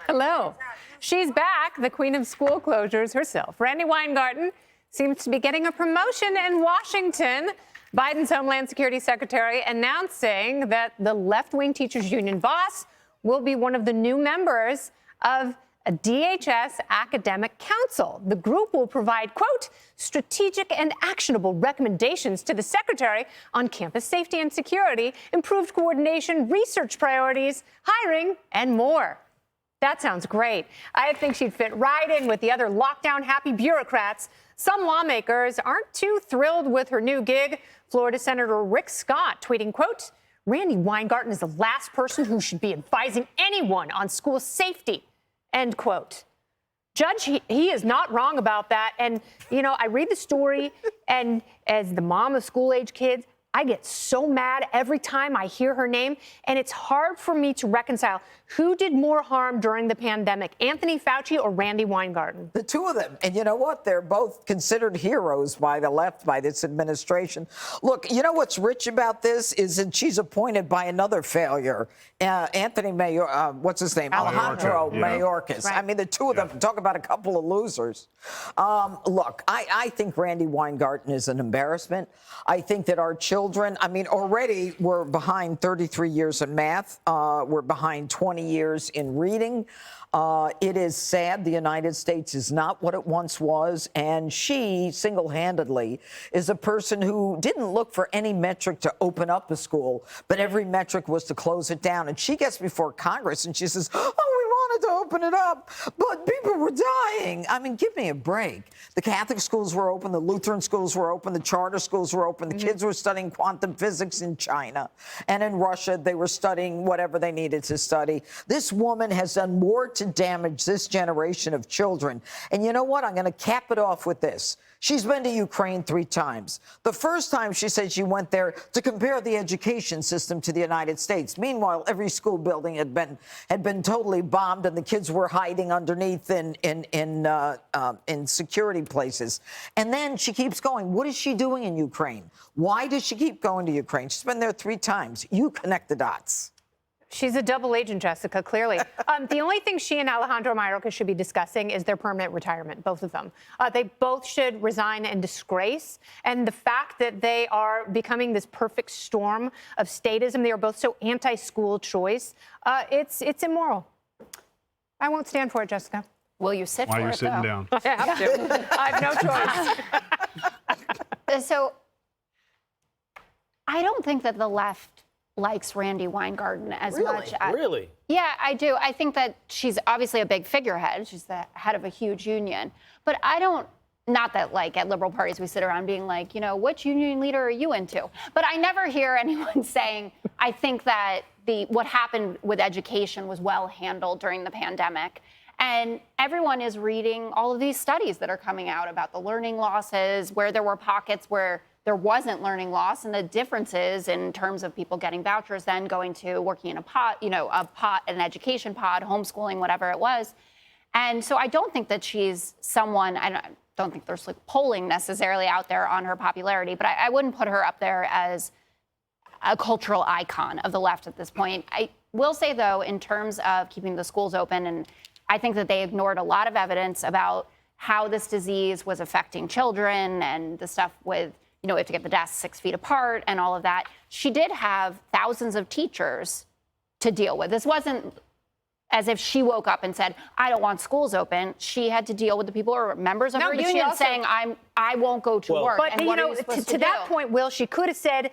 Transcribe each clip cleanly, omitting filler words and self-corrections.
Hello. She's back, the queen of school closures herself. Randi Weingarten seems to be getting a promotion in Washington. Biden's Homeland Security Secretary announcing that the left-wing teachers union boss will be one of the new members of a DHS academic council. The group will provide, quote, strategic and actionable recommendations to the secretary on campus safety and security, improved coordination, research priorities, hiring, and more. That sounds great. I think she'd fit right in with the other lockdown-happy bureaucrats. Some lawmakers aren't too thrilled with her new gig. Florida Senator Rick Scott tweeting, quote, Randi Weingarten is the last person who should be advising anyone on school safety, end quote. Judge, he is not wrong about that. And, you know, I read the story, and as the mom of school-age kids, I get so mad every time I hear her name, and it's hard for me to reconcile who did more harm during the pandemic, Anthony Fauci or Randi Weingarten. The two of them. And you know what? They're both considered heroes by the left, by this administration. Look, you know what's rich about this is that she's appointed by another failure, Anthony what's his name? Alejandro Mayorkas. Right. I mean, the two of them, talk about a couple of losers. Look, I think Randi Weingarten is an embarrassment. I think that our children, I mean, already we're behind 33 years in math. We're behind 20 years in reading. It is sad the United States is not what it once was, and she single-handedly is a person who didn't look for any metric to open up a school, but every metric was to close it down. And she gets before Congress and she says, oh, we wanted to open it up, but people were dying. I mean, give me a break. The Catholic schools were open, the Lutheran schools were open, the charter schools were open, the kids were studying quantum physics in China, and in Russia they were studying whatever they needed to study. This woman has done more to damage this generation of children. And you know what? I'm going to cap it off with this. She's been to Ukraine 3 times. The first time she said she went there to compare the education system to the United States. Meanwhile, every school building had been totally bombed, and the kids were hiding underneath in security places. And then she keeps going. What is she doing in Ukraine? Why does she keep going to Ukraine? She's been there 3 times. You connect the dots. She's a double agent, Jessica, clearly. The only thing she and Alejandro Mayorkas should be discussing is their permanent retirement, both of them. They both should resign in disgrace. And the fact that they are becoming this perfect storm of statism, they are both so anti-school choice, it's immoral. I won't stand for it, Jessica. Will you sit for it, While you're sitting down. I have to. I have no choice. So I don't think that the left likes Randi Weingarten as much. Really? Yeah, I do. I think that she's obviously a big figurehead. She's the head of a huge union. But I don't, not that like at liberal parties we sit around being like, you know, which union leader are you into? But I never hear anyone saying, I think that what happened with education was well handled during the pandemic. And everyone is reading all of these studies that are coming out about the learning losses, where there were pockets where there wasn't learning loss, and the differences in terms of people getting vouchers, then going to working in an education pod, homeschooling, whatever it was. And so I don't think that she's someone, I don't think there's like polling necessarily out there on her popularity, but I wouldn't put her up there as a cultural icon of the left at this point. I will say, though, in terms of keeping the schools open, and I think that they ignored a lot of evidence about how this disease was affecting children and the stuff with, you know, we have to get the desks 6 feet apart and all of that. She did have thousands of teachers to deal with. This wasn't as if she woke up and said, I don't want schools open. She had to deal with the people who are members of her union saying, I won't go to work. But, and you know, to that point, Will, she could have said,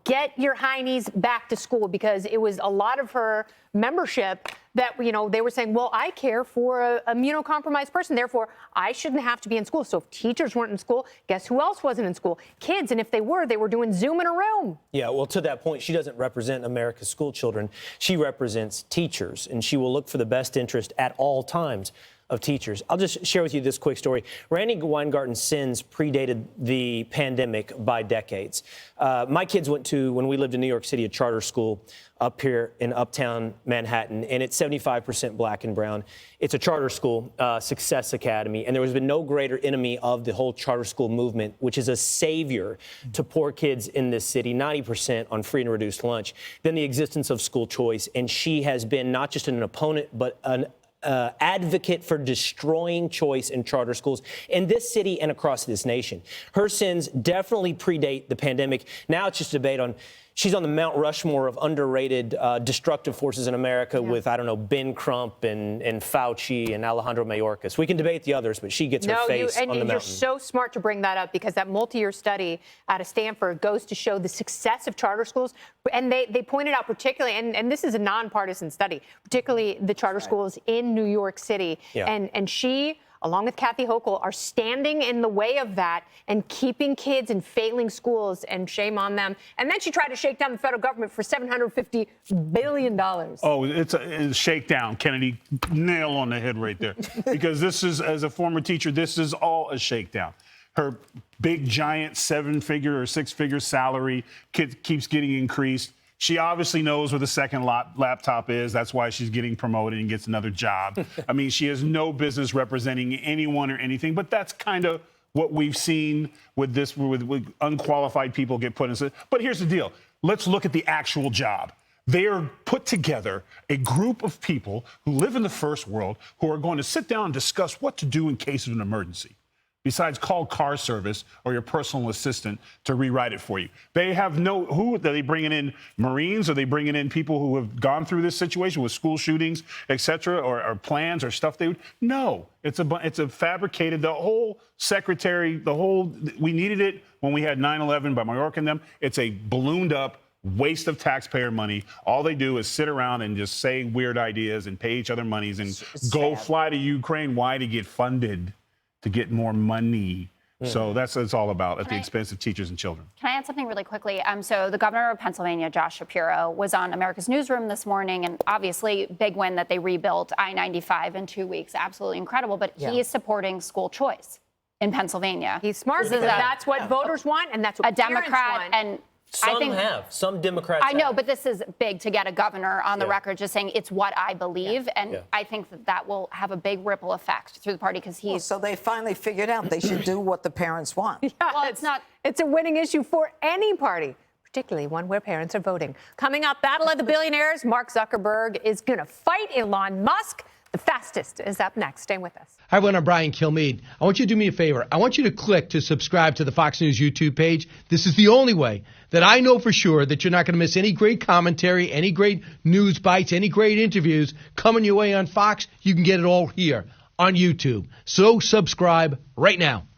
get your heinies back to school, because it was a lot of her membership that, you know, they were saying, well, I care for a immunocompromised person, therefore I shouldn't have to be in school. So if teachers weren't in school, guess who else wasn't in school? Kids. And if they were doing Zoom in a room. Yeah, well, to that point, she doesn't represent America's school children. She represents teachers, and she will look for the best interest at all times of teachers. I'll just share with you this quick story. Randi Weingarten's sins predated the pandemic by decades. My kids went to, when we lived in New York City, a charter school up here in uptown Manhattan, and it's 75% black and brown. It's a charter school, Success Academy, and there has been no greater enemy of the whole charter school movement, which is a savior to poor kids in this city, 90% on free and reduced lunch, than the existence of school choice. And she has been not just an opponent, but advocate for destroying choice in charter schools in this city and across this nation. Her sins definitely predate the pandemic. Now it's just a debate on, she's on the Mount Rushmore of underrated destructive forces in America with, I don't know, Ben Crump and Fauci and Alejandro Mayorkas. We can debate the others, but she gets her face on the mountain. You're so smart to bring that up, because that multi-year study out of Stanford goes to show the success of charter schools. And they pointed out particularly, and this is a nonpartisan study, particularly the charter schools in New York City. Yeah. And she, along with Kathy Hochul, are standing in the way of that and keeping kids in failing schools, and shame on them. And then she tried to shake down the federal government for $750 billion. Oh, it's a shakedown, Kennedy. Nail on the head right there. Because this is, as a former teacher, this is all a shakedown. Her big, giant 7-figure or 6-figure salary keeps getting increased. She obviously knows where the second laptop is. That's why she's getting promoted and gets another job. I mean, she has no business representing anyone or anything, but that's kind of what we've seen with this, with unqualified people get put in. But here's the deal. Let's look at the actual job. They are put together, a group of people who live in the first world, who are going to sit down and discuss what to do in case of an emergency, besides call car service or your personal assistant to rewrite it for you. They have who are they bringing in? Marines? Are they bringing in people who have gone through this situation with school shootings, et cetera, or plans or stuff No, it's a fabricated, the whole secretary, we needed it when we had 9/11 by Mayorkas and them. It's a ballooned up waste of taxpayer money. All they do is sit around and just say weird ideas and pay each other monies and go fly to Ukraine. Why? To get funded. To get more money. So that's what it's all about, at the expense of teachers and children. Can I add something really quickly? So the governor of Pennsylvania, Josh Shapiro, was on America's Newsroom this morning, and obviously big win that they rebuilt I-95 in 2 weeks. Absolutely incredible. But he is supporting school choice in Pennsylvania. He's smart, because that's what voters want, and that's what a Democrat want. and Some Democrats I know, have. but this is big to get a governor on the record just saying it's what I believe. And I think that will have a big ripple effect through the party, because he's... So they finally figured out they should do what the parents want. well, it's not... It's a winning issue for any party, particularly one where parents are voting. Coming up, Battle of the Billionaires. Mark Zuckerberg is going to fight Elon Musk. The fastest is up next. Stay with us. Hi, everyone. I'm Brian Kilmeade. I want you to do me a favor. I want you to click to subscribe to the Fox News YouTube page. This is the only way that I know for sure that you're not going to miss any great commentary, any great news bites, any great interviews coming your way on Fox. You can get it all here on YouTube. So subscribe right now.